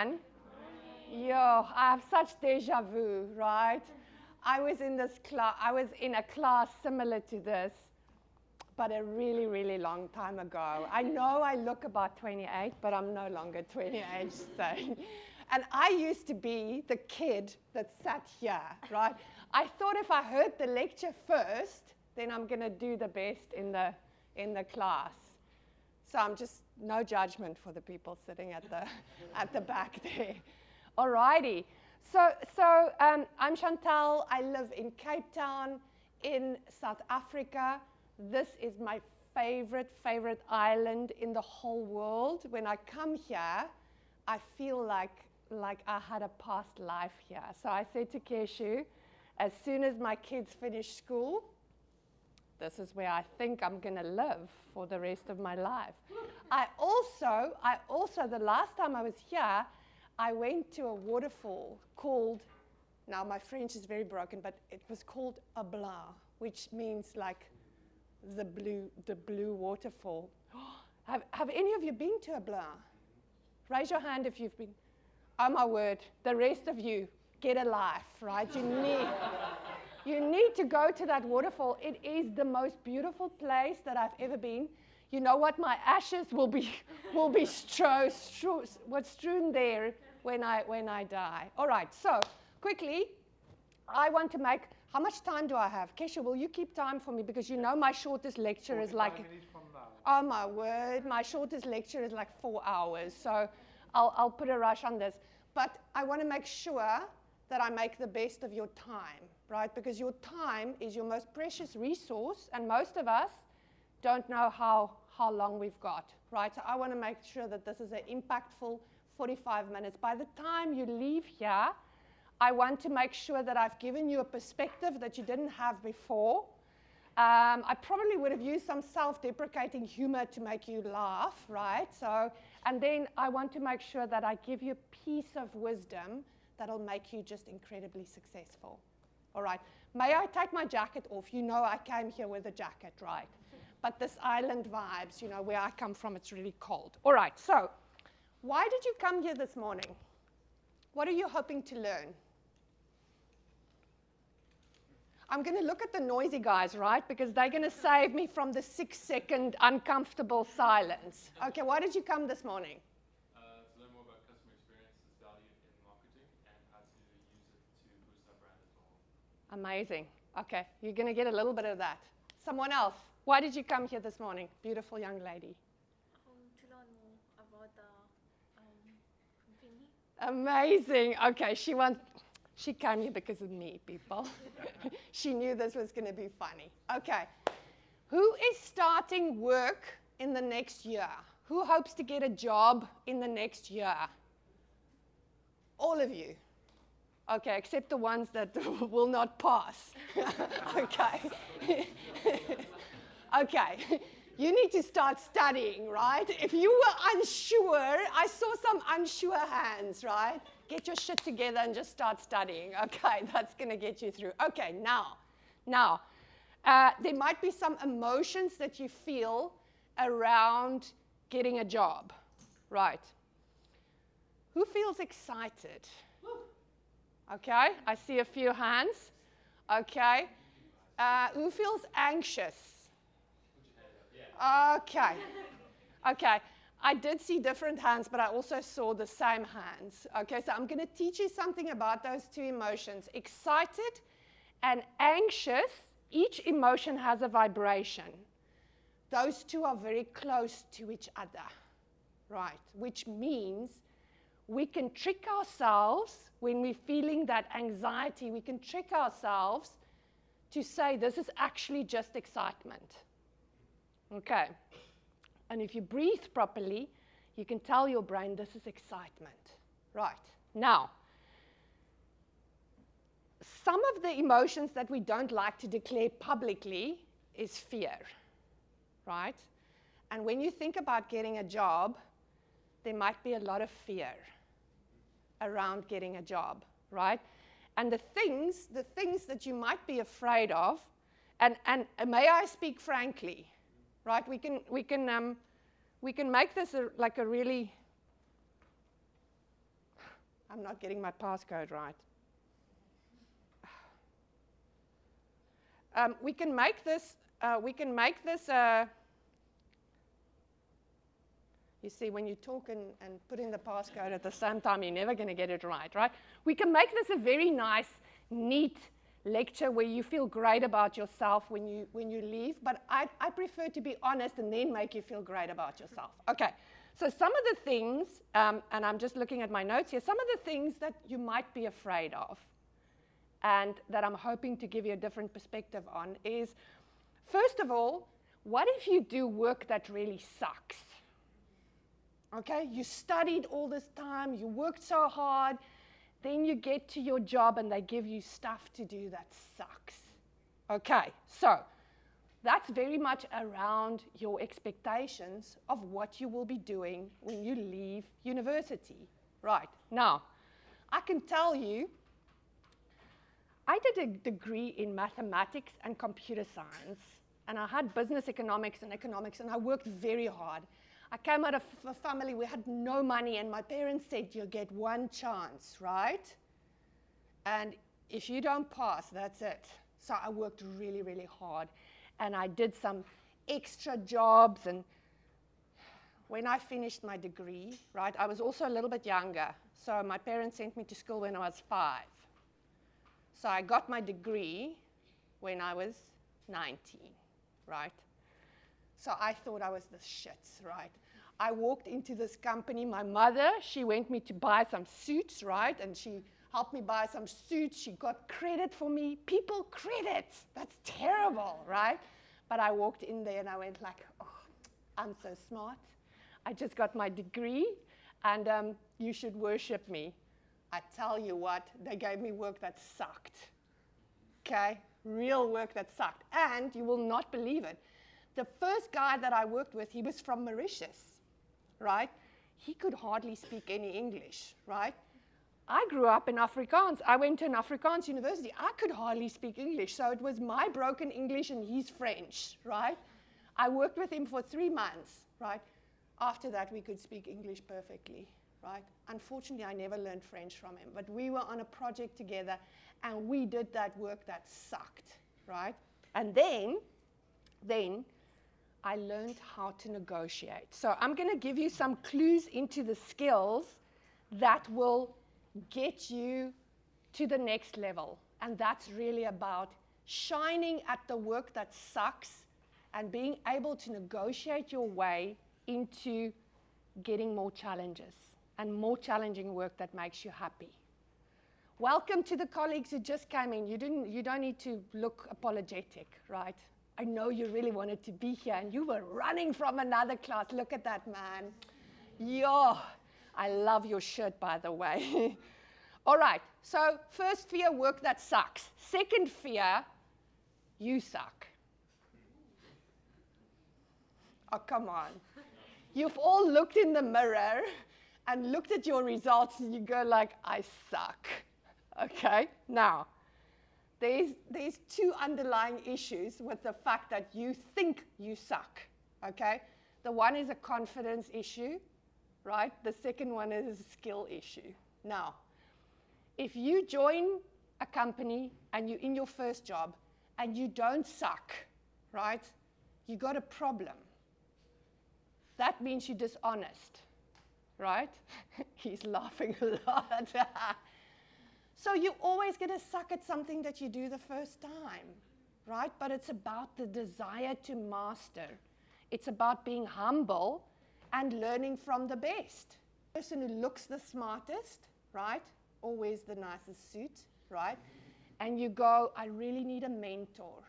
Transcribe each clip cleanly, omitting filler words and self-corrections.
everyone. Yo, I have such deja vu, right? I was in a class similar to this, but a really, really long time ago. I know I look about 28, but I'm no longer 28, so. And I used to be the kid that sat here, right? I thought if I heard the lecture first, then I'm going to do the best in the class. So I'm just, no judgment for the people sitting at the back there. Alrighty. So I'm Chantal. I live in Cape Town in South Africa. This is my favorite island in the whole world. When I come here, I feel like I had a past life here. So I said to Keshu, as soon as my kids finish school, this is where I think I'm going to live for the rest of my life. I also, the last time I was here, I went to a waterfall called, now my French is very broken, but it was called a blanc, which means like the blue waterfall. Have any of you been to a blanc? Raise your hand if you've been. Oh my word, the rest of you, get a life, right? You need to go to that waterfall. It is the most beautiful place that I've ever been. You know what? My ashes will be strewn there when I die. All right. So quickly, I want to make. How much time do I have? Kesha, will you keep time for me? Because you know my shortest lecture is like. Minutes from now. Oh my word! My shortest lecture is like 4 hours. So I'll put a rush on this. But I want to make sure that I make the best of your time, right? Because your time is your most precious resource, and most of us don't know how long we've got, right? So I want to make sure that this is an impactful 45 minutes. By the time you leave here, I want to make sure that I've given you a perspective that you didn't have before. I probably would have used some self-deprecating humor to make you laugh, right? So, and then I want to make sure that I give you a piece of wisdom that'll make you just incredibly successful. All right. May I take my jacket off? You know I came here with a jacket, right? But this island vibes, you know, where I come from, it's really cold. All right. So why did you come here this morning? What are you hoping to learn? I'm going to look at the noisy guys, right? Because they're going to save me from the 6-second uncomfortable silence. Okay, why did you come this morning? To learn more about customer experience, its value in marketing, and how to use it to boost our brand as well. Amazing. Okay, you're going to get a little bit of that. Someone else, why did you come here this morning? Beautiful young lady. To learn more about the company. Amazing. Okay, she came here because of me, people. She knew this was going to be funny. Okay. Who is starting work in the next year? Who hopes to get a job in the next year? All of you. Okay, except the ones that will not pass. Okay. Okay. You need to start studying, right? If you were unsure, I saw some unsure hands, right? Get your shit together and just start studying. Okay, that's going to get you through. Okay, now, there might be some emotions that you feel around getting a job, right? Who feels excited? Okay, I see a few hands. Okay. Who feels anxious? Okay. Okay. I did see different hands, but I also saw the same hands. Okay, so I'm going to teach you something about those two emotions. Excited and anxious, each emotion has a vibration. Those two are very close to each other, right? Which means we can trick ourselves when we're feeling that anxiety. We can trick ourselves to say this is actually just excitement. Okay. And if you breathe properly, you can tell your brain this is excitement. Right. Now, some of the emotions that we don't like to declare publicly is fear. Right? And when you think about getting a job, there might be a lot of fear around getting a job, right? And the things that you might be afraid of, and may I speak frankly, right? We can make this like a really I'm not getting my passcode right. We can make this, you see, when you talk and put in the passcode at the same time, you're never going to get it right, right? We can make this a very nice, neat lecture where you feel great about yourself when you leave, but I prefer to be honest and then make you feel great about yourself. Okay, so some of the things, and I'm just looking at my notes here, some of the things that you might be afraid of and that I'm hoping to give you a different perspective on is, first of all, what if you do work that really sucks? Okay, you studied all this time, you worked so hard, then you get to your job and they give you stuff to do that sucks. Okay, so that's very much around your expectations of what you will be doing when you leave university. Right, now, I can tell you, I did a degree in mathematics and computer science, and I had business economics, and I worked very hard. I came out of a family, we had no money, and my parents said, you'll get one chance, right? And if you don't pass, that's it. So I worked really, really hard, and I did some extra jobs, and when I finished my degree, right, I was also a little bit younger, so my parents sent me to school when I was 5. So I got my degree when I was 19, right? So I thought I was the shits, right? I walked into this company. My mother, she went me to buy some suits, right? And she helped me buy some suits. She got credit for me. People credit. That's terrible, right? But I walked in there and I went like, oh, I'm so smart. I just got my degree and you should worship me. I tell you what, they gave me work that sucked. Okay? Real work that sucked. And you will not believe it. The first guy that I worked with, he was from Mauritius, right? He could hardly speak any English, right? I grew up in Afrikaans. I went to an Afrikaans university. I could hardly speak English, so it was my broken English and his French, right? I worked with him for 3 months, right? After that, we could speak English perfectly, right? Unfortunately, I never learned French from him, but we were on a project together, and we did that work that sucked, right? And then I learned how to negotiate. So I'm going to give you some clues into the skills that will get you to the next level. And that's really about shining at the work that sucks and being able to negotiate your way into getting more challenges and more challenging work that makes you happy. Welcome to the colleagues who just came in. You don't need to look apologetic, right? I know you really wanted to be here and you were running from another class. Look at that, man. Yo, I love your shirt, by the way. All right, so first fear, work that sucks. Second fear, you suck. Oh, come on. You've all looked in the mirror and looked at your results and you go like, I suck. Okay, now, there's 2 underlying issues with the fact that you think you suck, okay? The one is a confidence issue, right? The second one is a skill issue. Now, if you join a company and you're in your first job and you don't suck, right? You got a problem. That means you're dishonest, right? He's laughing a lot. So you're always going to suck at something that you do the first time, right? But it's about the desire to master. It's about being humble and learning from the best. The person who looks the smartest, right? Always the nicest suit, right? And you go, I really need a mentor.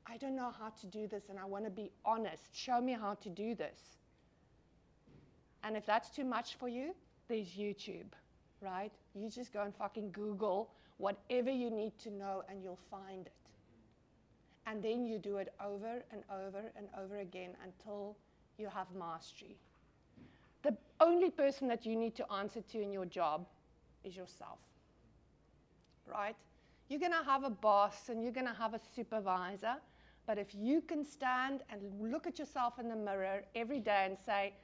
I don't know how to do this and I want to be honest. Show me how to do this. And if that's too much for you, there's YouTube, right? You just go and fucking Google whatever you need to know and you'll find it. And then you do it over and over and over again until you have mastery. The only person that you need to answer to in your job is yourself, right? You're going to have a boss and you're going to have a supervisor, but if you can stand and look at yourself in the mirror every day and say,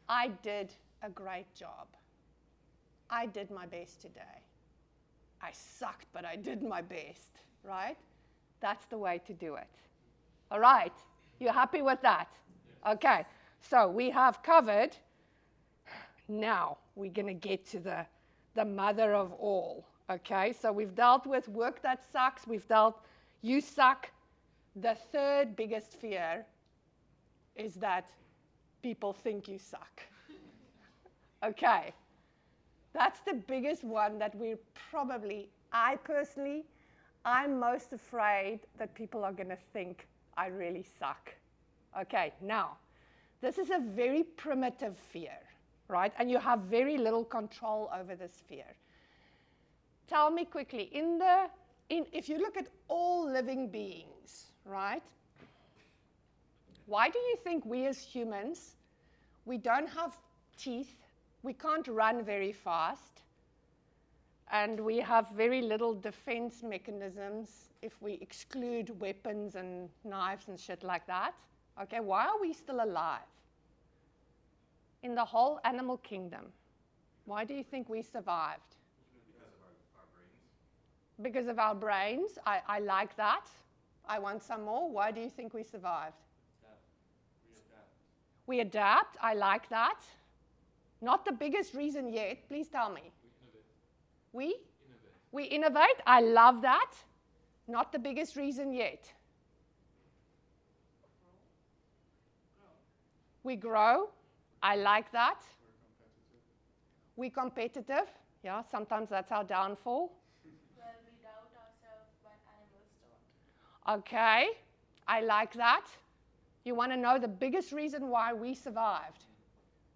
I did a great job. I did my best today. I sucked, but I did my best, right? That's the way to do it. All right, you happy with that? Okay, so we have covered. Now we're going to get to the mother of all, okay? So we've dealt with work that sucks. We've dealt, you suck. The third biggest fear is that people think you suck. Okay, that's the biggest one that we're probably, I'm most afraid that people are going to think I really suck. Okay, now, this is a very primitive fear, right? And you have very little control over this fear. Tell me quickly, if you look at all living beings, right? Why do you think we as humans, we don't have teeth, we can't run very fast, and we have very little defense mechanisms if we exclude weapons and knives and shit like that? Okay, why are we still alive in the whole animal kingdom? Why do you think we survived? Because of our brains. Because of our brains. I like that. I want some more. Why do you think we survived? We adapt. I like that. Not the biggest reason yet. Please tell me. We innovate. I love that. Not the biggest reason yet. We grow. I like that. We're competitive. Yeah, sometimes that's our downfall. Well, we doubt ourselves, but animals don't. Okay, I like that. You want to know the biggest reason why we survived?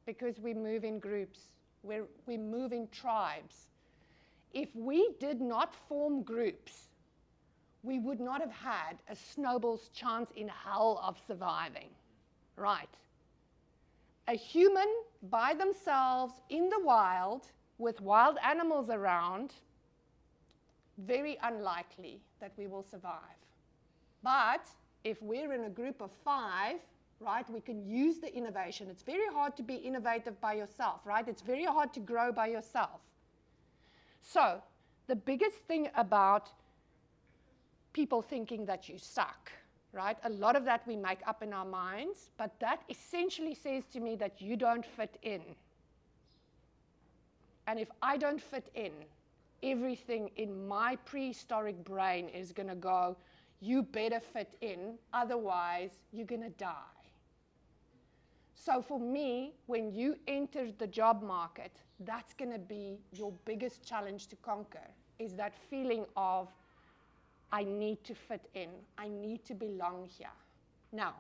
Because we move in groups. We move in tribes. If we did not form groups, we would not have had a snowball's chance in hell of surviving. Right. A human by themselves in the wild with wild animals around, very unlikely that we will survive. But if we're in a group of 5, right, we can use the innovation. It's very hard to be innovative by yourself, right? It's very hard to grow by yourself. So the biggest thing about people thinking that you suck, right? A lot of that we make up in our minds, but that essentially says to me that you don't fit in. And if I don't fit in, everything in my prehistoric brain is going to go, you better fit in, otherwise you're going to die. So for me, when you enter the job market, that's going to be your biggest challenge to conquer, is that feeling of, I need to fit in. I need to belong here. Now,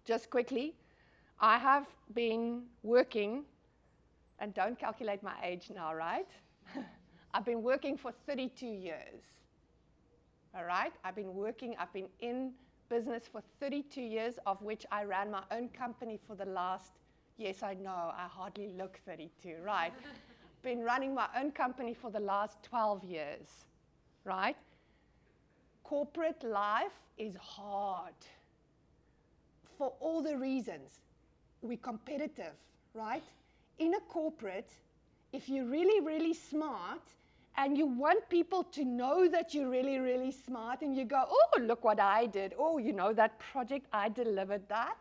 just quickly, I have been working, and don't calculate my age now, right? I've been working for 32 years. All right? I've been in business for 32 years, of which I ran my own company for the last, yes, I know, I hardly look 32, right? Been running my own company for the last 12 years, right? Corporate life is hard for all the reasons. We're competitive, right? In a corporate, if you're really, really smart and you want people to know that you're really, really smart and you go, oh, look what I did. Oh, you know, that project, I delivered that.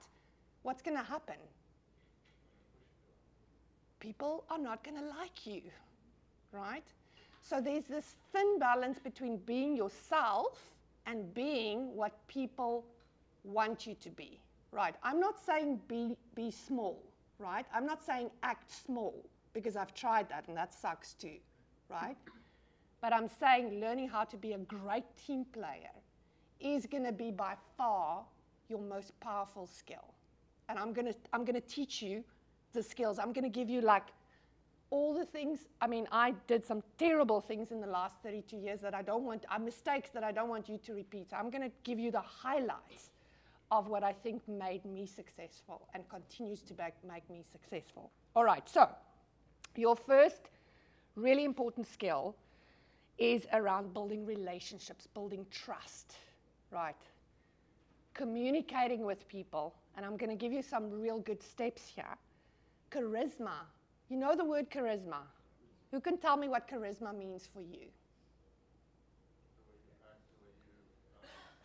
What's going to happen? People are not going to like you, right? So there's this thin balance between being yourself and being what people want you to be, right? I'm not saying be small, right? I'm not saying act small, because I've tried that and that sucks too, right? But I'm saying learning how to be a great team player is going to be by far your most powerful skill. And I'm going to teach you the skills. I'm going to give you like all the things. I mean, I did some terrible things in the last 32 years that I don't want, mistakes that I don't want you to repeat. So I'm going to give you the highlights of what I think made me successful and continues to make me successful. All right, so your first really important skill is around building relationships, building trust, right? Communicating with people, and I'm going to give you some real good steps here. Charisma. You know the word charisma? Who can tell me what charisma means for you? The way you act, the way you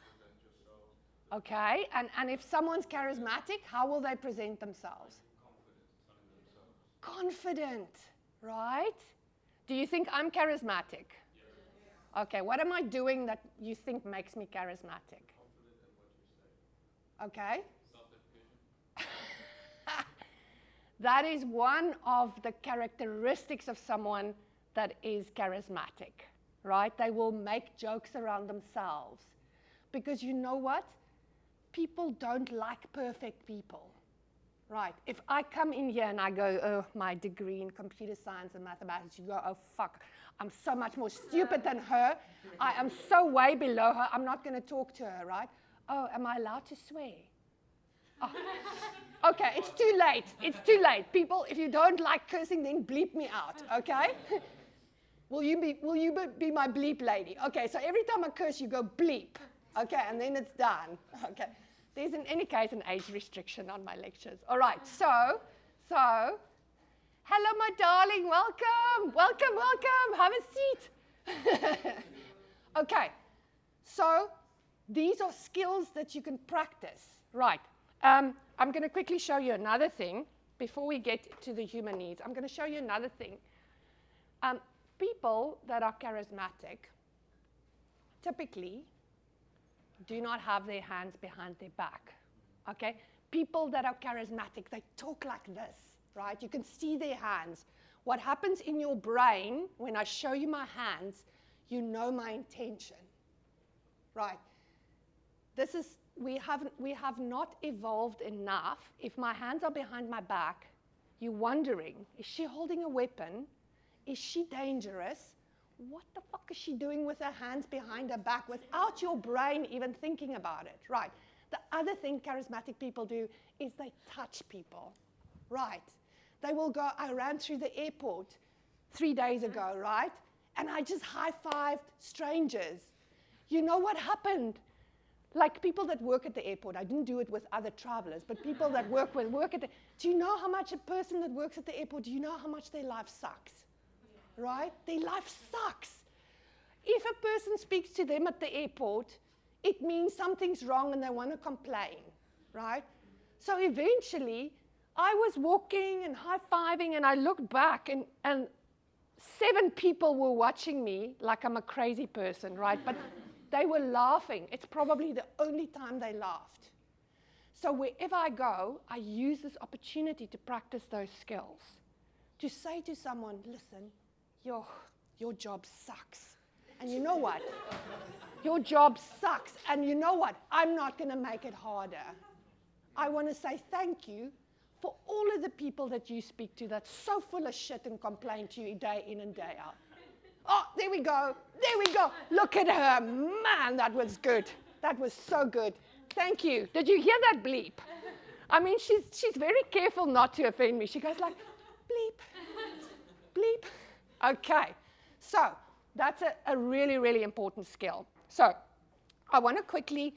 present yourself. Okay, and if someone's charismatic, how will they present themselves? Confident in themselves. Confident, right? Do you think I'm charismatic? Yes. Okay, what am I doing that you think makes me charismatic? Confident in what you say. Okay, Self-deprecation. that is one of the characteristics of someone that is charismatic, right? They will make jokes around themselves. Because you know what? People don't like perfect people, right? If I come in here and I go, oh, my degree in computer science and mathematics, you go, oh, fuck, I'm so much more stupid than her. I am so way below her. I'm not going to talk to her, right? Oh, am I allowed to swear? Oh. Okay, it's too late. It's too late. People, if you don't like cursing, then bleep me out, okay? Will you be my bleep lady? Okay, so every time I curse, you go bleep. Okay, and then it's done. Okay. There's, in any case, an age restriction on my lectures. All right, so, hello, my darling. Welcome, welcome, welcome. Have a seat. Okay, so these are skills that you can practice. Right. I'm going to quickly show you another thing before we get to the human needs. I'm going to show you another thing. People that are charismatic typically do not have their hands behind their back, okay? People that are charismatic, they talk like this, right? You can see their hands. What happens in your brain when I show you my hands, you know my intention, right? This is, we have not evolved enough. If my hands are behind my back, you're wondering, is she holding a weapon? Is she dangerous? What the fuck is she doing with her hands behind her back without your brain even thinking about it, right? The other thing charismatic people do is they touch people, right? They will go, I ran through the airport 3 days ago, right? And I just high-fived strangers. You know what happened? Like people that work at the airport, I didn't do it with other travelers, but people that work at the, do you know how much a person that works at the airport, do you know how much their life sucks? Right? Their life sucks. If a person speaks to them at the airport, it means something's wrong and they want to complain, right? So eventually, I was walking and high-fiving and I looked back and 7 people were watching me like I'm a crazy person, right? But they were laughing. It's probably the only time they laughed. So wherever I go, I use this opportunity to practice those skills. To say to someone, listen, your job sucks. And you know what? Your job sucks. And you know what? I'm not going to make it harder. I want to say thank you for all of the people that you speak to that's so full of shit and complain to you day in and day out. Oh, there we go. There we go. Look at her. Man, that was good. That was so good. Thank you. Did you hear that bleep? I mean, she's very careful not to offend me. She goes like, bleep, bleep. Okay, so that's a really, really important skill. So I want to quickly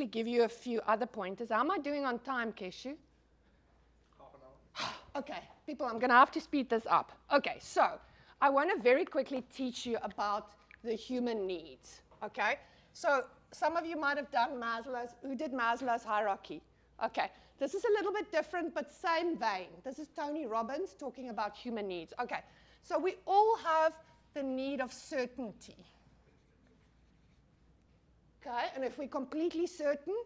give you a few other pointers. How am I doing on time, Keshu? Half an hour. Okay, people, I'm going to have to speed this up. Okay, so I want to very quickly teach you about the human needs, okay? So some of you might have done who did Maslow's hierarchy? Okay, this is a little bit different, but same vein. This is Tony Robbins talking about human needs. Okay. So we all have the need of certainty. Okay, and if we're completely certain,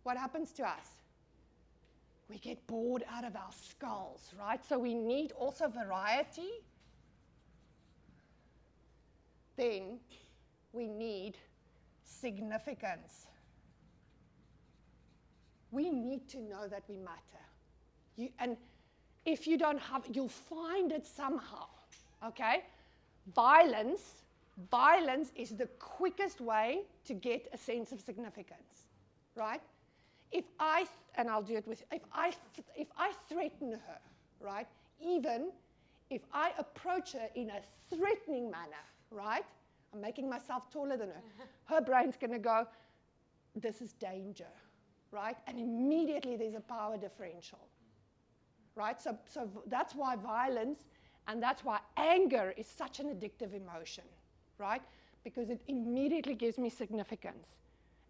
what happens to us? We get bored out of our skulls, right? So we need also variety. Then we need significance. We need to know that we matter. And if you don't have, you'll find it somehow. Okay? Violence is the quickest way to get a sense of significance, right? And I'll do it with, if I threaten her, right? Even if I approach her in a threatening manner, right? I'm making myself taller than her. Her brain's going to go, this is danger, right? And immediately there's a power differential, right? So that's why violence And that's why anger is such an addictive emotion, right? Because it immediately gives me significance.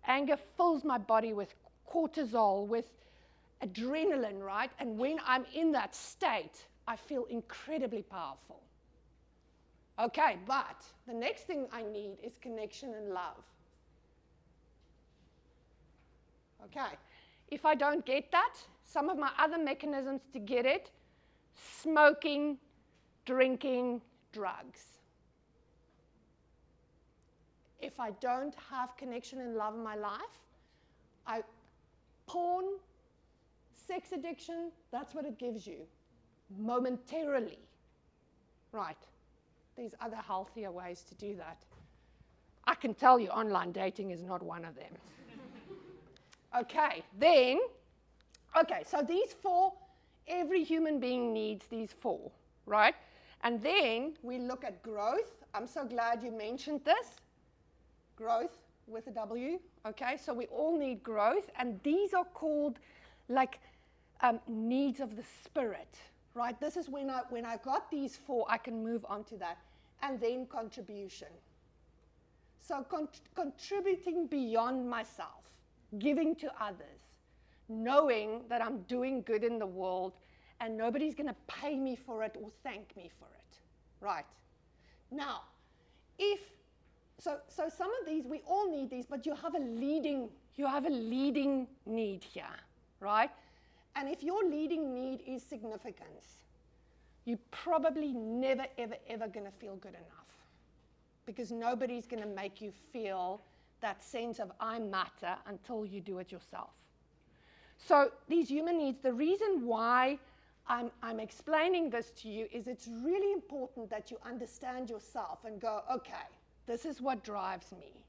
Anger fills my body with cortisol, with adrenaline, right? And when I'm in that state, I feel incredibly powerful. Okay, but the next thing I need is connection and love. Okay, if I don't get that, some of my other mechanisms to get it, smoking, drinking, drugs. If I don't have connection and love in my life, porn, sex addiction, that's what it gives you, momentarily. Right, there's other healthier ways to do that. I can tell you online dating is not one of them. Okay, so these four, every human being needs these four, right? And then we look at growth. I'm so glad you mentioned this. Growth with a W, okay? So we all need growth, and these are called like needs of the spirit, right? This is when I got these four, I can move on to that. And then contribution. So contributing beyond myself, giving to others, knowing that I'm doing good in the world and nobody's going to pay me for it or thank me for it, right? Now, so some of these, we all need these, but you have a leading need here, right? And if your leading need is significance, you're probably never, ever, ever going to feel good enough, because nobody's going to make you feel that sense of I matter until you do it yourself. So these human needs, the reason why I'm explaining this to you is it's really important that you understand yourself and go, okay, this is what drives me.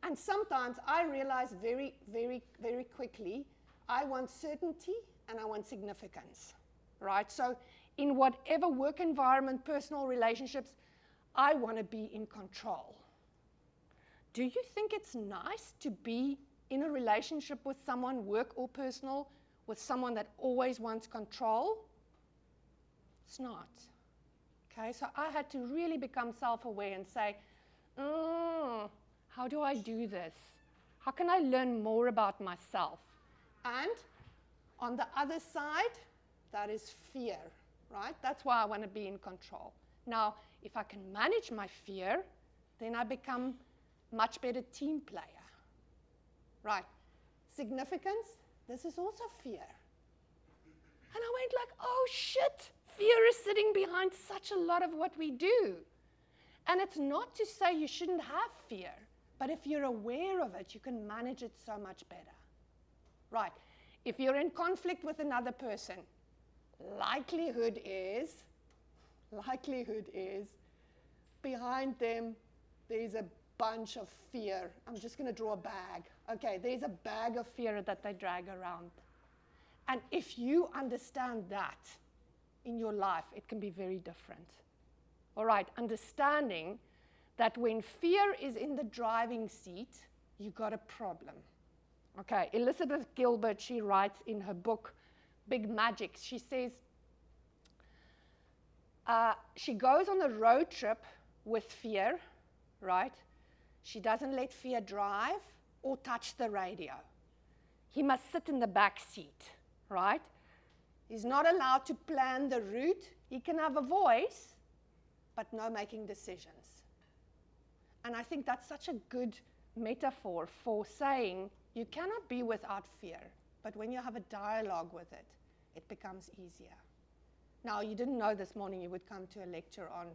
And sometimes I realize very, very, very quickly, I want certainty and I want significance, right? So in whatever work environment, personal relationships, I want to be in control. Do you think it's nice to be in a relationship with someone, work or personal, with someone that always wants control? It's not. Okay, so I had to really become self-aware and say, how do I do this? How can I learn more about myself? And on the other side, that is fear, right? That's why I want to be in control. Now, if I can manage my fear, then I become much better team player. Right. Significance, this is also fear. And I went like, oh shit, fear is sitting behind such a lot of what we do. And it's not to say you shouldn't have fear, but if you're aware of it, you can manage it so much better. Right. If you're in conflict with another person, likelihood is behind them there's a bunch of fear. I'm just going to draw a bag. Okay, there's a bag of fear that they drag around. And if you understand that in your life, it can be very different. All right, understanding that when fear is in the driving seat, you got a problem. Okay, Elizabeth Gilbert, she writes in her book, Big Magic, she says, she goes on a road trip with fear, right? She doesn't let fear drive or touch the radio. He must sit in the back seat, right? He's not allowed to plan the route. He can have a voice, but no making decisions. And I think that's such a good metaphor for saying you cannot be without fear, but when you have a dialogue with it, it becomes easier. Now, you didn't know this morning you would come to a lecture on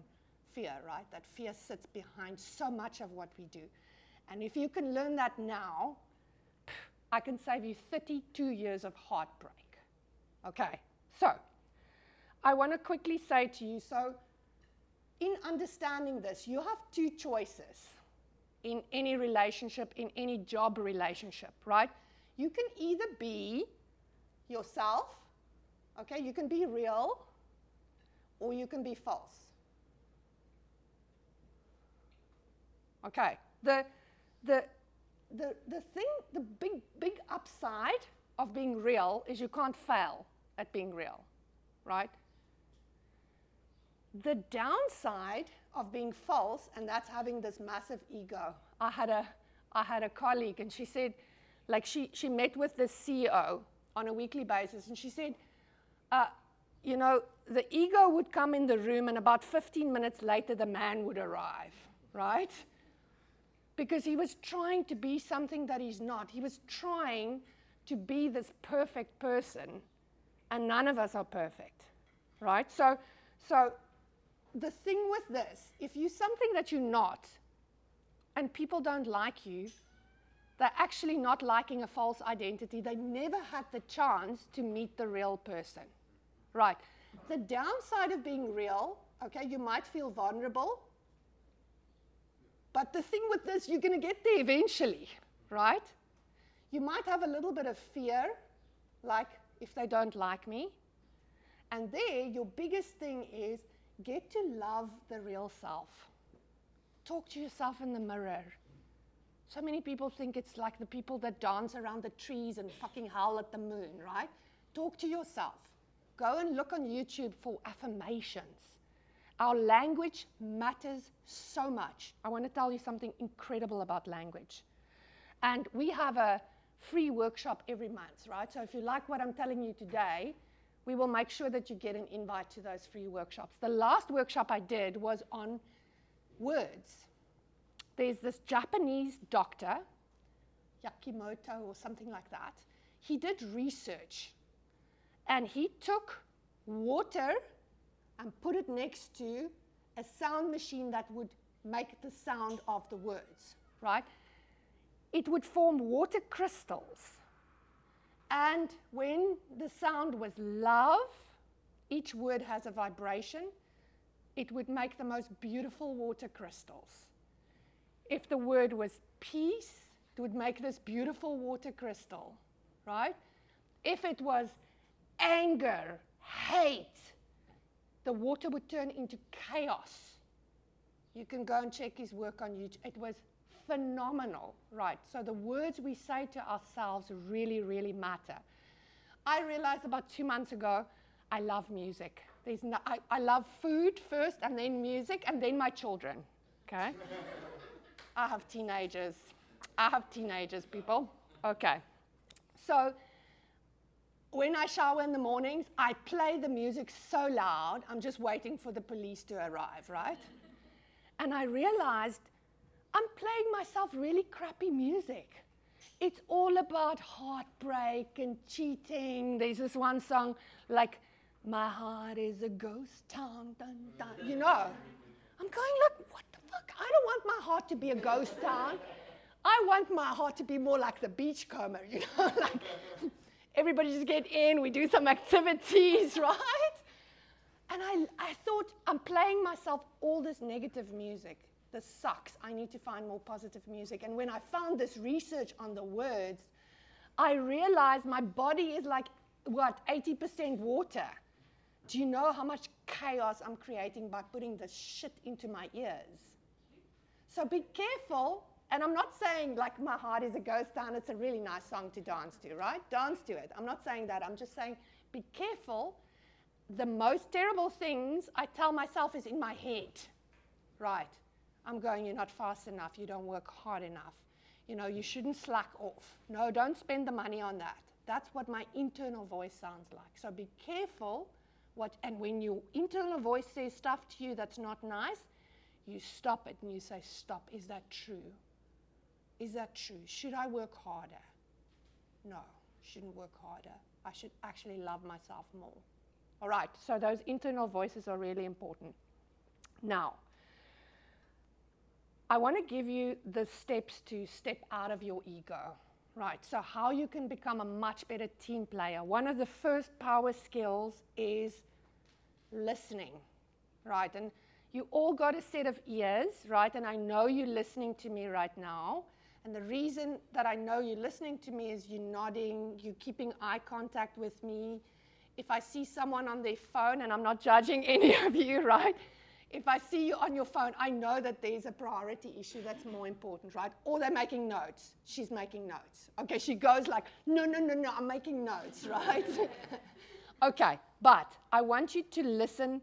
fear, right? That fear sits behind so much of what we do. And if you can learn that now, I can save you 32 years of heartbreak. Okay, so I want to quickly say to you, so in understanding this, you have two choices in any relationship, in any job relationship, right? You can either be yourself, okay, you can be real, or you can be false. Okay, the thing, the big upside of being real is you can't fail at being real, right? The downside of being false, and that's having this massive ego. I had a colleague, and she said, like she met with the CEO on a weekly basis, and she said, you know, the ego would come in the room, and about 15 minutes later, the man would arrive, right? Because he was trying to be something that he's not. He was trying to be this perfect person, and none of us are perfect, right? So the thing with this, if you're something that you're not, and people don't like you, they're actually not liking a false identity. They never had the chance to meet the real person, right? The downside of being real, okay, you might feel vulnerable, but the thing with this, you're going to get there eventually, right? You might have a little bit of fear, like if they don't like me. And there, your biggest thing is get to love the real self. Talk to yourself in the mirror. So many people think it's like the people that dance around the trees and fucking howl at the moon, right? Talk to yourself. Go and look on YouTube for affirmations. Our language matters so much. I want to tell you something incredible about language. And we have a free workshop every month, right? So if you like what I'm telling you today, we will make sure that you get an invite to those free workshops. The last workshop I did was on words. There's this Japanese doctor, Yakimoto or something like that. He did research, and he took water and put it next to a sound machine that would make the sound of the words, right? It would form water crystals. And when the sound was love, each word has a vibration, it would make the most beautiful water crystals. If the word was peace, it would make this beautiful water crystal, right? If it was anger, hate, the water would turn into chaos. You can go and check his work on YouTube. It was phenomenal, right? So the words we say to ourselves really, really matter. I realized about 2 months ago, I love music. I love food first, and then music, and then my children, okay? I have teenagers. People. Okay. So when I shower in the mornings, I play the music so loud, I'm just waiting for the police to arrive, right? And I realized I'm playing myself really crappy music. It's all about heartbreak and cheating. There's this one song like, my heart is a ghost town, dun, dun. You know, I'm going like, what the fuck? I don't want my heart to be a ghost town. I want my heart to be more like the beachcomber, you know, like everybody just get in, we do some activities, right? And I thought, I'm playing myself all this negative music. This sucks. I need to find more positive music. And when I found this research on the words, I realized my body is like, what, 80% water. Do you know how much chaos I'm creating by putting this shit into my ears? So be careful. And I'm not saying like my heart is a ghost town. It's a really nice song to dance to, right? Dance to it. I'm not saying that. I'm just saying be careful. The most terrible things I tell myself is in my head, right? I'm going, you're not fast enough. You don't work hard enough. You know, you shouldn't slack off. No, don't spend the money on that. That's what my internal voice sounds like. So be careful. And when your internal voice says stuff to you that's not nice, you stop it and you say, stop. Is that true? Is that true? Should I work harder? No, shouldn't work harder. I should actually love myself more. All right, so those internal voices are really important. Now, I want to give you the steps to step out of your ego, right? So how you can become a much better team player. One of the first power skills is listening, right? And you all got a set of ears, right? And I know you're listening to me right now. And the reason that I know you're listening to me is you're nodding, you're keeping eye contact with me. If I see someone on their phone, and I'm not judging any of you, right? If I see you on your phone, I know that there's a priority issue that's more important, right? Or they're making notes. She's making notes. Okay, she goes like, no, I'm making notes, right? Okay, but I want you to listen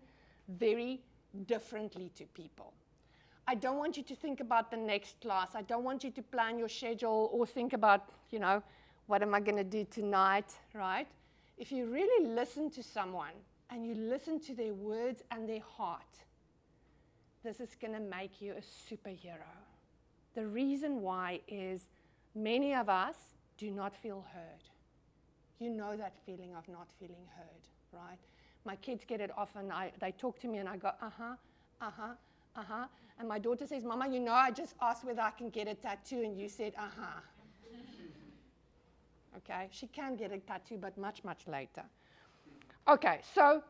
very differently to people. I don't want you to think about the next class. I don't want you to plan your schedule or think about, what am I going to do tonight, right? If you really listen to someone and you listen to their words and their heart, this is going to make you a superhero. The reason why is many of us do not feel heard. You know that feeling of not feeling heard, right? My kids get it often. They talk to me and I go, uh-huh, uh-huh, uh-huh. And my daughter says, Mama, I just asked whether I can get a tattoo and you said, uh-huh. Okay, she can get a tattoo, but much, much later. Okay, so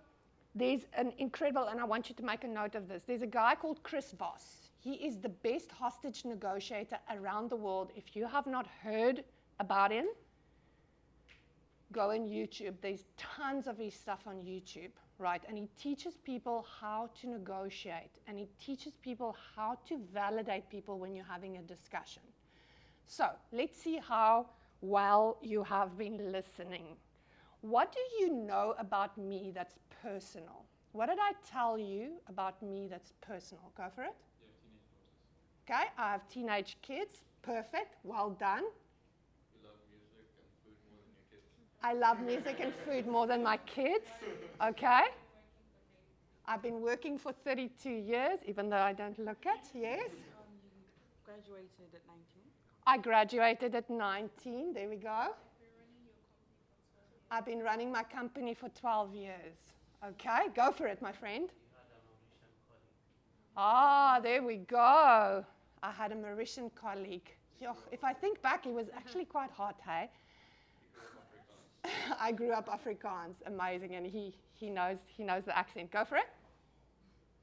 there's an incredible, and I want you to make a note of this. There's a guy called Chris Voss. He is the best hostage negotiator around the world. If you have not heard about him, go on YouTube. There's tons of his stuff on YouTube, right? And he teaches people how to negotiate, and he teaches people how to validate people when you're having a discussion. So let's see how well you have been listening. What do you know about me that's personal? What did I tell you about me that's personal? Go for it. You have teenage daughters. Okay, I have teenage kids. Perfect. Well done. You love music and food more than your kids. I love music and food more than my kids. Okay. I've been working for 32 years, even though I don't look it. Yes. You graduated at 19? I graduated at 19. There we go. I've been running my company for 12 years. Okay, go for it, my friend. Ah, there we go. I had a Mauritian colleague. If I think back, he was actually quite hot, hey? I grew up Afrikaans, amazing, and he knows the accent. Go for it.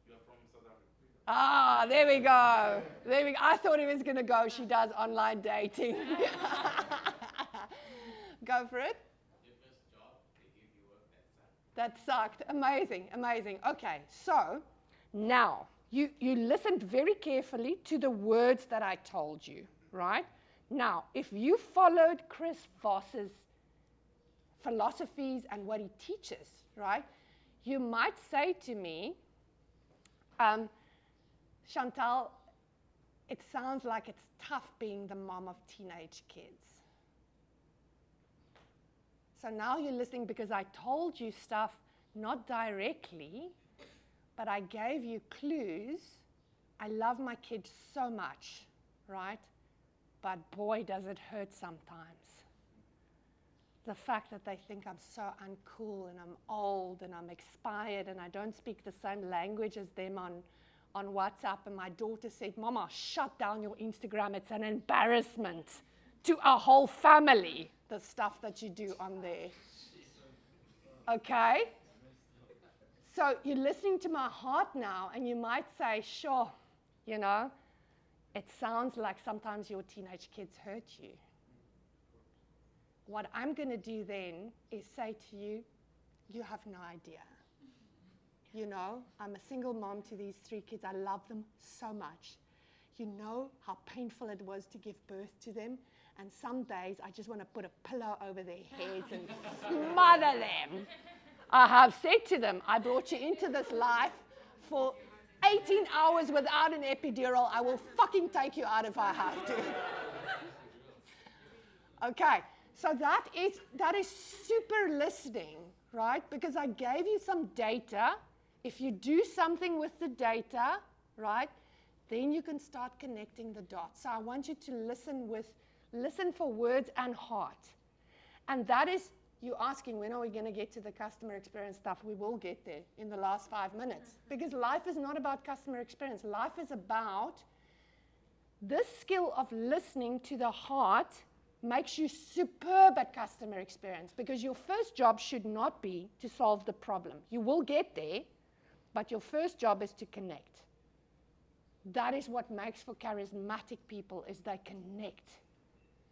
You're from South Africa. Ah, there we go. I thought he was going to go. She does online dating. Go for it. Your first job, they gave you work That sucked. Amazing, amazing. Okay, so now you listened very carefully to the words that I told you, right? Now, if you followed Chris Voss's philosophies and what he teaches, right, you might say to me, Chantal, it sounds like it's tough being the mom of teenage kids. So now you're listening because I told you stuff not directly, but I gave you clues. I love my kids so much, right? But boy, does it hurt sometimes. The fact that they think I'm so uncool and I'm old and I'm expired and I don't speak the same language as them on WhatsApp. And my daughter said, Mama, shut down your Instagram. It's an embarrassment to our whole family, the stuff that you do on there. Okay? So you're listening to my heart now, and you might say, sure, it sounds like sometimes your teenage kids hurt you. What I'm going to do then is say to you, you have no idea. I'm a single mom to these 3 kids. I love them so much. You know how painful it was to give birth to them? And some days I just want to put a pillow over their heads and smother them. I have said to them, I brought you into this life for 18 hours without an epidural. I will fucking take you out if I have to. Okay, so that is super listening, right? Because I gave you some data. If you do something with the data, right, then you can start connecting the dots. So I want you to listen for words and heart. And that is, you asking, when are we going to get to the customer experience stuff? We will get there in the last 5 minutes. Because life is not about customer experience. Life is about this skill of listening to the heart makes you superb at customer experience, because your first job should not be to solve the problem. You will get there, but your first job is to connect. That is what makes for charismatic people, is they connect.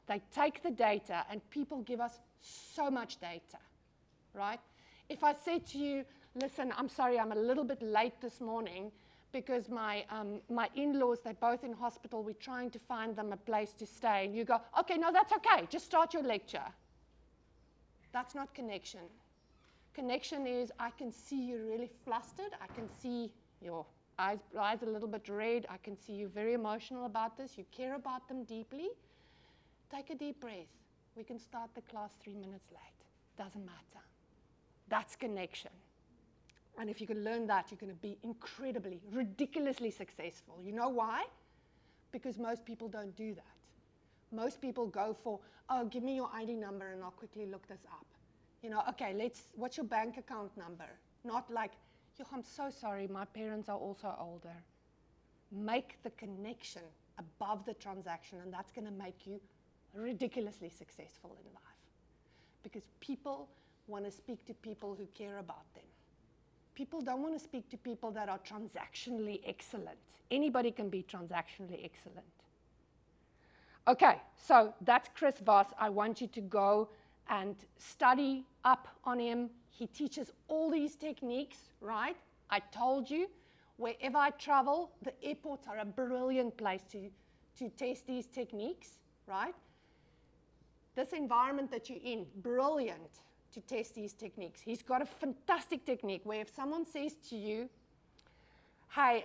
They take the data, and people give us so much data, right? If I said to you, listen, I'm sorry, I'm a little bit late this morning because my in-laws, they're both in hospital, we're trying to find them a place to stay, and you go, okay, no, that's okay, just start your lecture. That's not connection. Connection is, I can see you're really flustered, I can see Your eyes a little bit red. I can see you're very emotional about this. You care about them deeply. Take a deep breath. We can start the class 3 minutes late. Doesn't matter. That's connection. And if you can learn that, you're going to be incredibly, ridiculously successful. You know why? Because most people don't do that. Most people go for, oh, give me your ID number and I'll quickly look this up. You know, okay, what's your bank account number? Not like, yo, I'm so sorry, my parents are also older. Make the connection above the transaction, and that's going to make you ridiculously successful in life. Because people want to speak to people who care about them. People don't want to speak to people that are transactionally excellent. Anybody can be transactionally excellent. Okay, so that's Chris Voss. I want you to go and study up on him. He teaches all these techniques, right? I told you, wherever I travel, the airports are a brilliant place to test these techniques, right? This environment that you're in, brilliant to test these techniques. He's got a fantastic technique where if someone says to you, hey,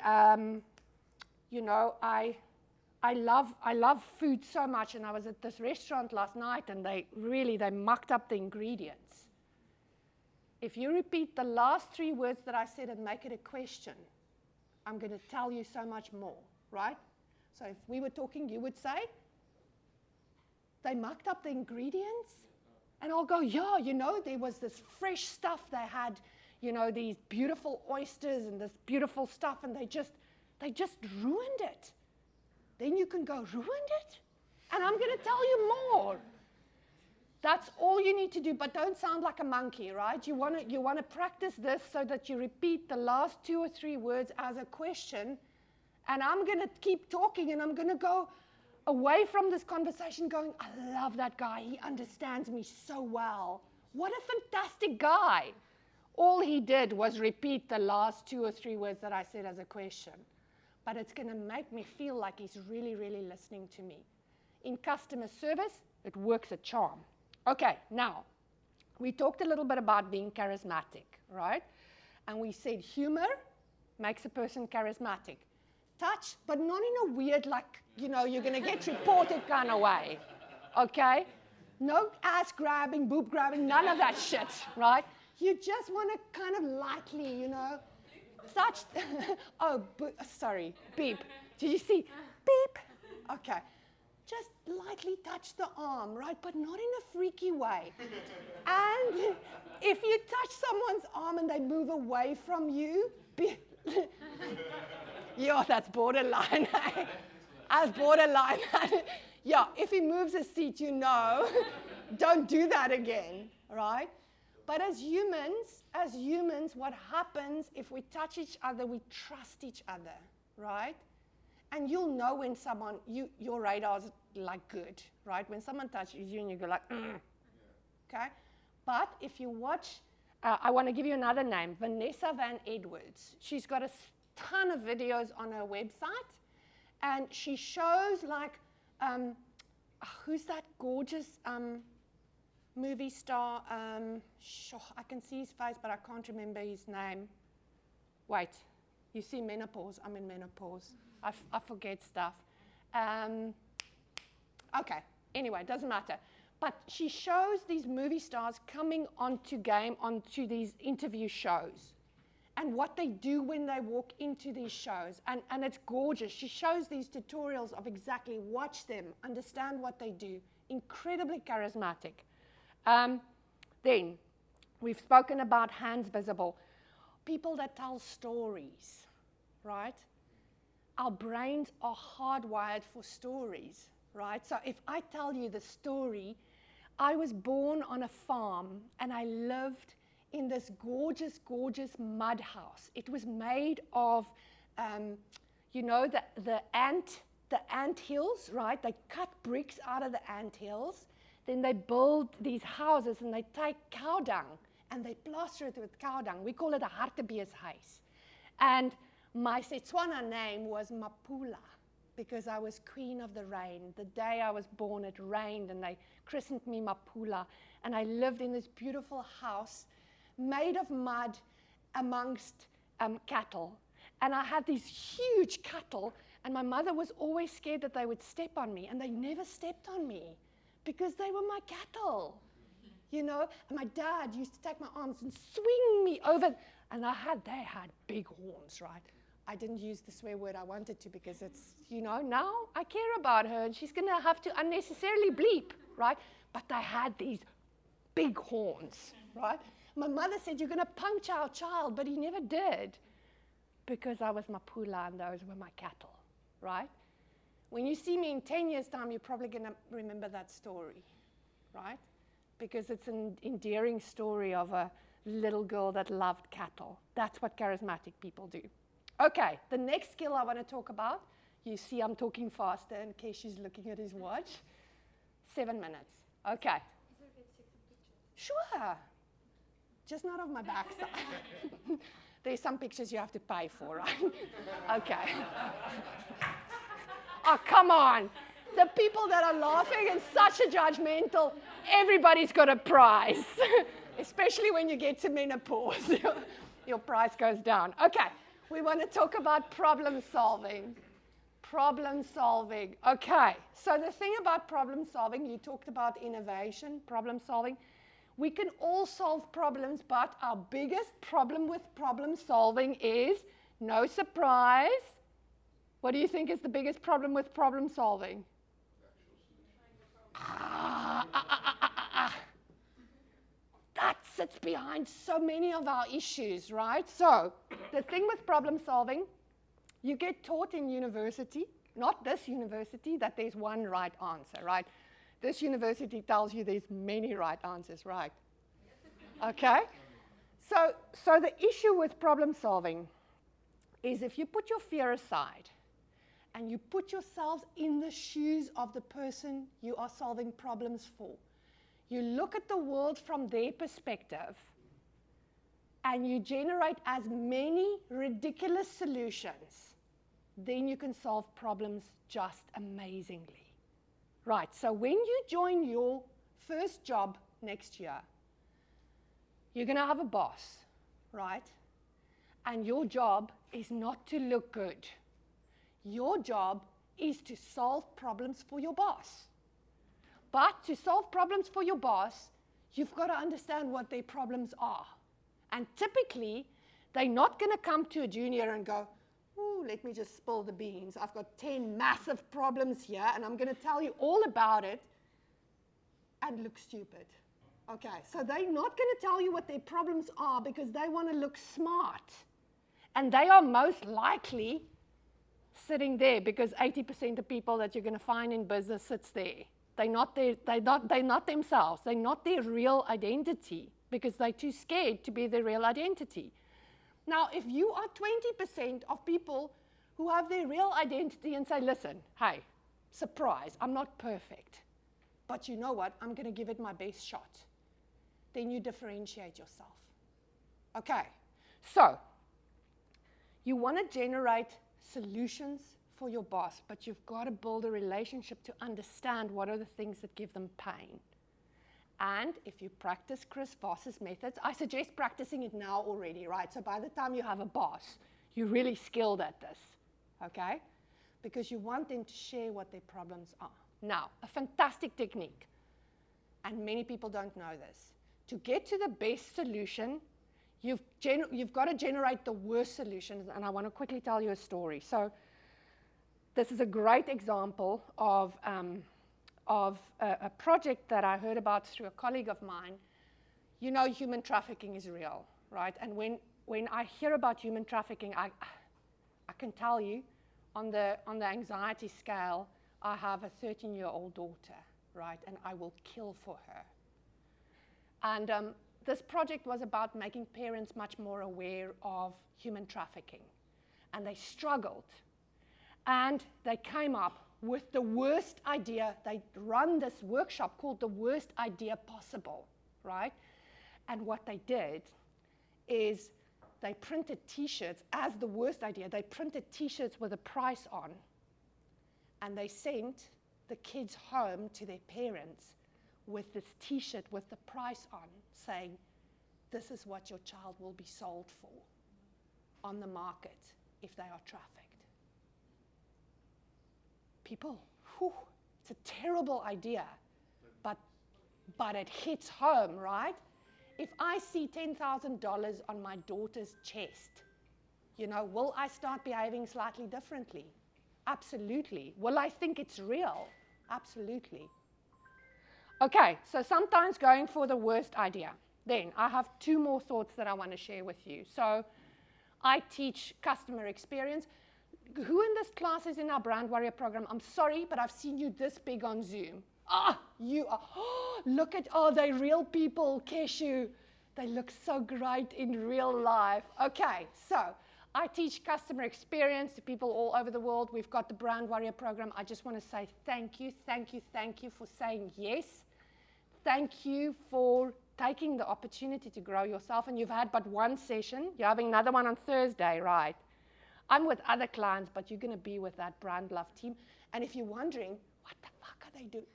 you know, I love food so much, and I was at this restaurant last night, and they mucked up the ingredients. If you repeat the last 3 words that I said and make it a question, I'm going to tell you so much more, right? So if we were talking, you would say, they mucked up the ingredients? And I'll go, yeah, you know, there was this fresh stuff they had, you know, these beautiful oysters and this beautiful stuff, and they just ruined it. Then you can go, ruined it? And I'm going to tell you more. That's all you need to do, but don't sound like a monkey, right? You want to practice this so that you repeat the last 2 or 3 words as a question, and I'm going to keep talking, and I'm going to go away from this conversation going, I love that guy. He understands me so well. What a fantastic guy. All he did was repeat the last 2 or 3 words that I said as a question. But it's going to make me feel like he's really, really listening to me. In customer service, it works a charm. Okay, now, we talked a little bit about being charismatic, right? And we said humor makes a person charismatic. Touch, but not in a weird, like, you know, you're going to get reported kind of way, okay? No ass grabbing, boob grabbing, none of that shit, right? You just want to kind of lightly, you know, touch. Oh, sorry, beep. Did you see? Beep. Okay. Just lightly touch the arm, right? But not in a freaky way. And if you touch someone's arm and they move away from you, yeah, that's borderline. That's borderline. Yeah, if he moves a seat, you know, don't do that again, right? But as humans, what happens if we touch each other, we trust each other, right? And you'll know when someone, your radar's like good, right? When someone touches you and you go like, okay? But if you watch, I want to give you another name, Vanessa Van Edwards. She's got a ton of videos on her website, and she shows like, who's that gorgeous movie star? I can see his face, but I can't remember his name. Wait, you see menopause? I'm in menopause. I forget stuff. Okay, anyway, doesn't matter. But she shows these movie stars coming onto these interview shows, and what they do when they walk into these shows. And it's gorgeous. She shows these tutorials of exactly, watch them, understand what they do. Incredibly charismatic. Then, we've spoken about hands visible. People that tell stories, right? Our brains are hardwired for stories, right? So if I tell you the story, I was born on a farm, and I lived in this gorgeous, gorgeous mud house. It was made of, you know, the ant hills, right? They cut bricks out of the ant hills. Then they build these houses, and they take cow dung, and they plaster it with cow dung. We call it a hartebeeshuis. And my Setswana name was Mapula, because I was queen of the rain. The day I was born, it rained, and they christened me Mapula. And I lived in this beautiful house made of mud amongst cattle. And I had these huge cattle, and my mother was always scared that they would step on me, and they never stepped on me because they were my cattle, you know. And my dad used to take my arms and swing me over, and they had big horns, right? I didn't use the swear word I wanted to because it's, you know, now I care about her, and she's going to have to unnecessarily bleep, right? But they had these big horns, right? My mother said, you're going to puncture our child, but he never did because I was Mapula and those were my cattle, right? When you see me in 10 years' time, you're probably going to remember that story, right? Because it's an endearing story of a little girl that loved cattle. That's what charismatic people do. Okay, the next skill I want to talk about, you see I'm talking faster in case she's looking at his watch. 7 minutes. Okay. Is it okay to take some pictures? Sure. Just not of my backside. There's some pictures you have to pay for, right? Okay. Oh, come on. The people that are laughing and such a judgmental, everybody's got a prize. Especially when you get to menopause. Your price goes down. Okay. We want to talk about problem solving. Problem solving. Okay. So the thing about problem solving, you talked about innovation, problem solving. We can all solve problems, but our biggest problem with problem solving is, no surprise, what do you think is the biggest problem with problem solving? That sits behind so many of our issues, right? So the thing with problem solving, you get taught in university, not this university, that there's one right answer, right? This university tells you there's many right answers, right? Okay? So the issue with problem solving is if you put your fear aside and you put yourselves in the shoes of the person you are solving problems for, you look at the world from their perspective and you generate as many ridiculous solutions, then you can solve problems just amazingly. Right, so when you join your first job next year, you're going to have a boss, right? And your job is not to look good. Your job is to solve problems for your boss. But to solve problems for your boss, you've got to understand what their problems are. And typically, they're not going to come to a junior and go, ooh, let me just spill the beans. I've got 10 massive problems here, and I'm going to tell you all about it and look stupid. Okay, so they're not going to tell you what their problems are because they want to look smart. And they are most likely sitting there because 80% of people that you're going to find in business sits there. They're not themselves. They're not their real identity because they're too scared to be their real identity. Now, if you are 20% of people who have their real identity and say, listen, hey, surprise, I'm not perfect, but you know what, I'm going to give it my best shot, then you differentiate yourself. Okay, so you want to generate solutions for your boss, but you've got to build a relationship to understand what are the things that give them pain. And if you practice Chris Voss's methods, I suggest practicing it now already, right? So by the time you have a boss, you're really skilled at this, okay? Because you want them to share what their problems are. Now, a fantastic technique, and many people don't know this. To get to the best solution, you've got to generate the worst solutions, and I want to quickly tell you a story. So this is a great example of a project that I heard about through a colleague of mine. You know, human trafficking is real, right? And when I hear about human trafficking, I can tell you, on the anxiety scale, I have a 13-year-old daughter, right? And I will kill for her. And this project was about making parents much more aware of human trafficking. And they struggled. And they came up with the worst idea. They run this workshop called The Worst Idea Possible, right? And what they did is they printed T-shirts as the worst idea. They printed T-shirts with a price on. And they sent the kids home to their parents with this T-shirt with the price on, saying, this is what your child will be sold for on the market. if they are trafficked? People, whew, it's a terrible idea, but it hits home, right? If I see $10,000 on my daughter's chest, will I start behaving slightly differently? Absolutely. Will I think it's real? Absolutely. Okay, so sometimes going for the worst idea. Then I have 2 more thoughts that I want to share with you. So I teach customer experience. Who in this class is in our Brand Warrior program? I'm sorry, but I've seen you this big on Zoom. You are. Look at, they're real people, Keshu. They look so great in real life. Okay, so I teach customer experience to people all over the world. We've got the Brand Warrior program. I just want to say thank you for saying yes. Thank you for taking the opportunity to grow yourself. And you've had but 1 session. You're having another one on Thursday, right? I'm with other clients, but you're going to be with that Brand Love team. And if you're wondering, what the fuck are they doing?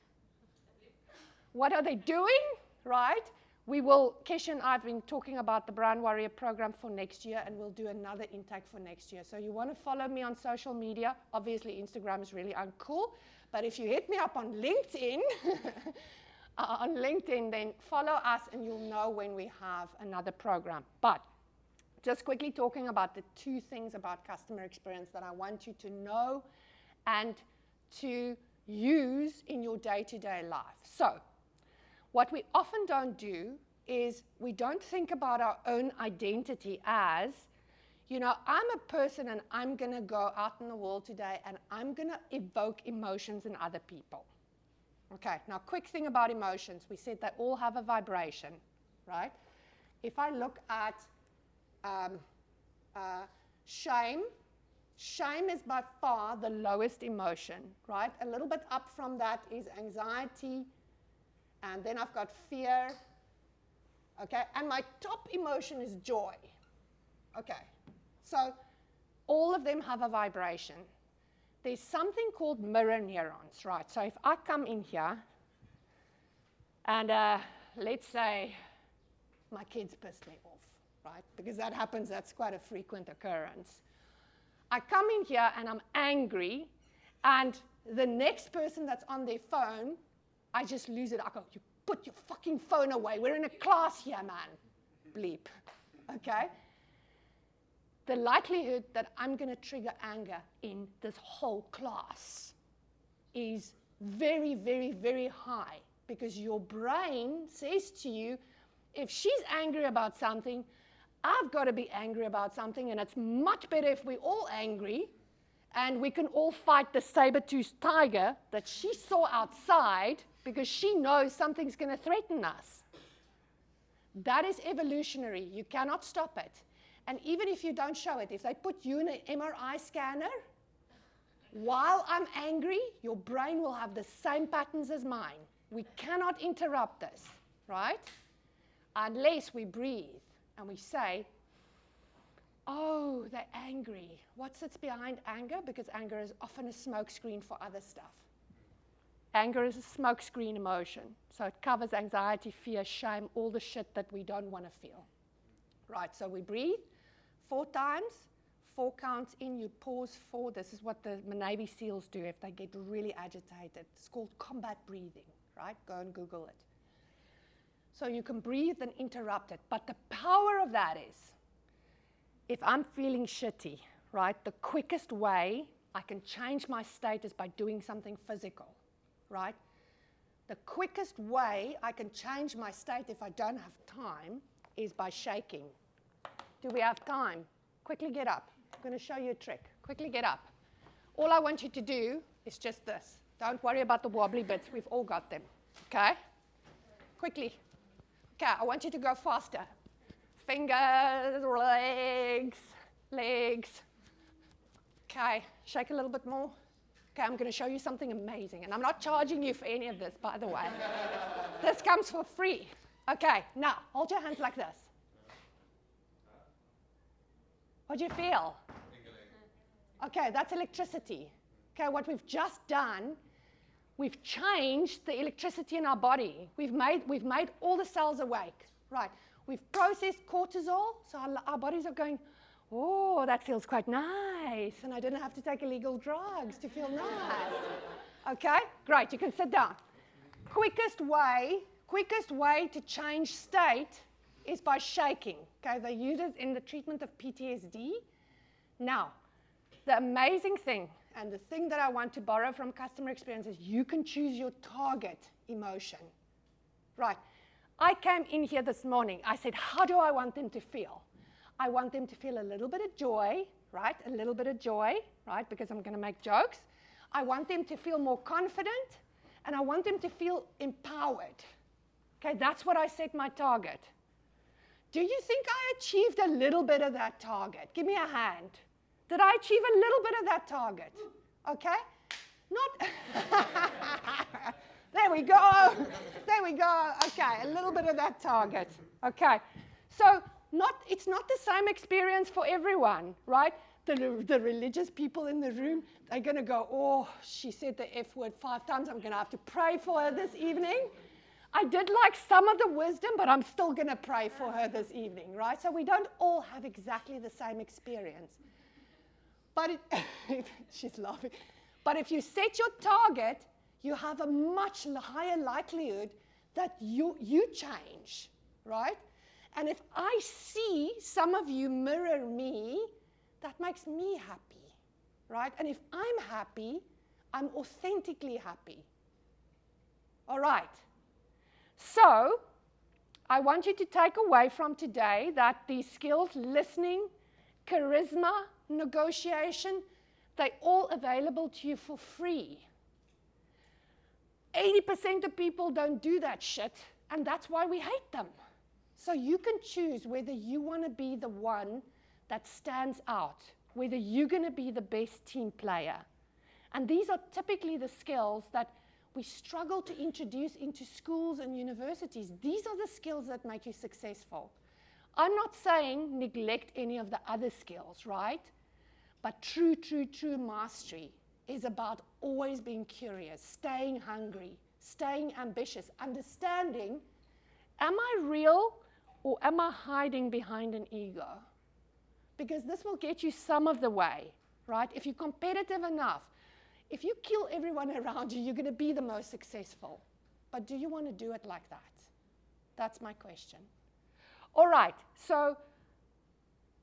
What are they doing, right? Kesh and I have been talking about the Brand Warrior program for next year, and we'll do another intake for next year. So you want to follow me on social media. Obviously, Instagram is really uncool. But if you hit me up on LinkedIn, then follow us, and you'll know when we have another program. But just quickly talking about the 2 things about customer experience that I want you to know and to use in your day-to-day life. So what we often don't do is we don't think about our own identity as, I'm a person and I'm going to go out in the world today and I'm going to evoke emotions in other people. Okay, now quick thing about emotions. We said they all have a vibration, right? If I look at shame is by far the lowest emotion, right? A little bit up from that is anxiety, and then I've got fear, okay? And my top emotion is joy, okay? So all of them have a vibration. There's something called mirror neurons, right? So if I come in here, and let's say my kids pissed me off, right? Because that happens, that's quite a frequent occurrence. I come in here and I'm angry, and the next person that's on their phone, I just lose it. I go, you put your fucking phone away. We're in a class here, man. Bleep, okay? The likelihood that I'm going to trigger anger in this whole class is very, very, very high, because your brain says to you, if she's angry about something, I've got to be angry about something, and it's much better if we're all angry and we can all fight the saber-toothed tiger that she saw outside, because she knows something's going to threaten us. That is evolutionary. You cannot stop it. And even if you don't show it, if they put you in an MRI scanner, while I'm angry, your brain will have the same patterns as mine. We cannot interrupt this, right? Unless we breathe and we say, oh, they're angry. What sits behind anger? Because anger is often a smokescreen for other stuff. Anger is a smokescreen emotion. So it covers anxiety, fear, shame, all the shit that we don't want to feel. Right, so we breathe 4 times, 4 counts in, you pause 4. This is what the Navy SEALs do if they get really agitated. It's called combat breathing, right? Go and Google it. So you can breathe and interrupt it. But the power of that is, if I'm feeling shitty, right, the quickest way I can change my state is by doing something physical, right? The quickest way I can change my state if I don't have time is by shaking. Do we have time? Quickly get up. I'm going to show you a trick. Quickly get up. All I want you to do is just this. Don't worry about the wobbly bits. We've all got them. Okay? Quickly. Okay, I want you to go faster. Fingers, legs, legs. Okay, shake a little bit more. Okay, I'm going to show you something amazing. And I'm not charging you for any of this, by the way. This comes for free. Okay, now, hold your hands like this. What do you feel? Okay, that's electricity. Okay, what we've just done, we've changed the electricity in our body. We've made all the cells awake. Right. We've processed cortisol, so our bodies are going, Oh, that feels quite nice. And I didn't have to take illegal drugs to feel nice. Okay, great. You can sit down. Quickest way to change state is by shaking. Okay, they use it in the treatment of PTSD. Now, the amazing thing, and the thing that I want to borrow from customer experience is you can choose your target emotion. Right. I came in here this morning. I said, how do I want them to feel? I want them to feel a little bit of joy, right? A little bit of joy, right? Because I'm going to make jokes. I want them to feel more confident, and I want them to feel empowered. Okay, that's what I set my target. Do you think I achieved a little bit of that target? Give me a hand. Did I achieve a little bit of that target? Okay? Not. There we go. There we go. Okay, a little bit of that target. Okay. So it's not the same experience for everyone, right? The religious people in the room, they're going to go, oh, she said the F word 5 times. I'm going to have to pray for her this evening. I did like some of the wisdom, but I'm still going to pray for her this evening, right? So we don't all have exactly the same experience. But she's laughing. But if you set your target, you have a much higher likelihood that you change, right? And if I see some of you mirror me, that makes me happy, right? And if I'm happy, I'm authentically happy. All right. So I want you to take away from today that these skills, listening, charisma, negotiation, they're all available to you for free. 80% of people don't do that shit, and that's why we hate them. So you can choose whether you want to be the one that stands out, whether you're going to be the best team player. And these are typically the skills that we struggle to introduce into schools and universities. These are the skills that make you successful. I'm not saying neglect any of the other skills, right? But true mastery is about always being curious, staying hungry, staying ambitious, understanding, am I real or am I hiding behind an ego? Because this will get you some of the way, right? If you're competitive enough, if you kill everyone around you, you're going to be the most successful. But do you want to do it like that? That's my question. All right, so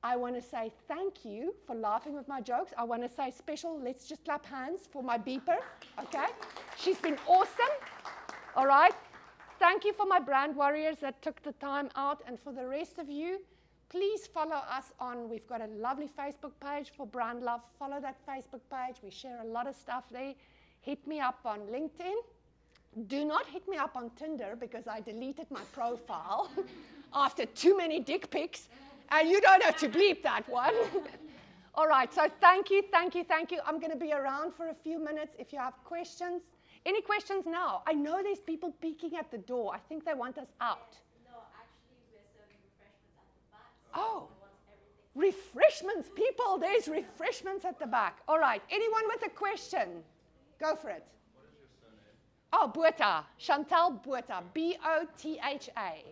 I want to say thank you for laughing with my jokes. I want to say special, let's just clap hands for my beeper, okay? She's been awesome, all right? Thank you for my brand warriors that took the time out. And for the rest of you, please follow us on, we've got a lovely Facebook page for Brand Love. Follow that Facebook page. We share a lot of stuff there. Hit me up on LinkedIn. Do not hit me up on Tinder because I deleted my profile after too many dick pics. And you don't have to bleep that one. All right, so thank you. I'm going to be around for a few minutes if you have questions. Any questions now? I know there's people peeking at the door. I think they want us out. No, actually, we're serving refreshments at the back. Oh, refreshments, people. There's refreshments at the back. All right, anyone with a question? Go for it. What is your surname? Oh, Botha. Chantal Botha. B-O-T-H-A.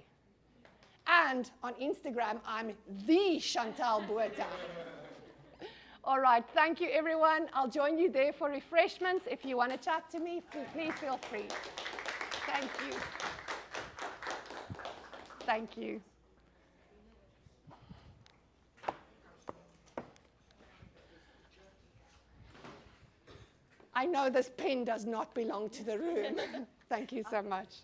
And on Instagram, I'm the Chantal Botha. All right, thank you, everyone. I'll join you there for refreshments. If you want to chat to me, please feel free. Thank you. Thank you. I know this pen does not belong to the room. Thank you so much.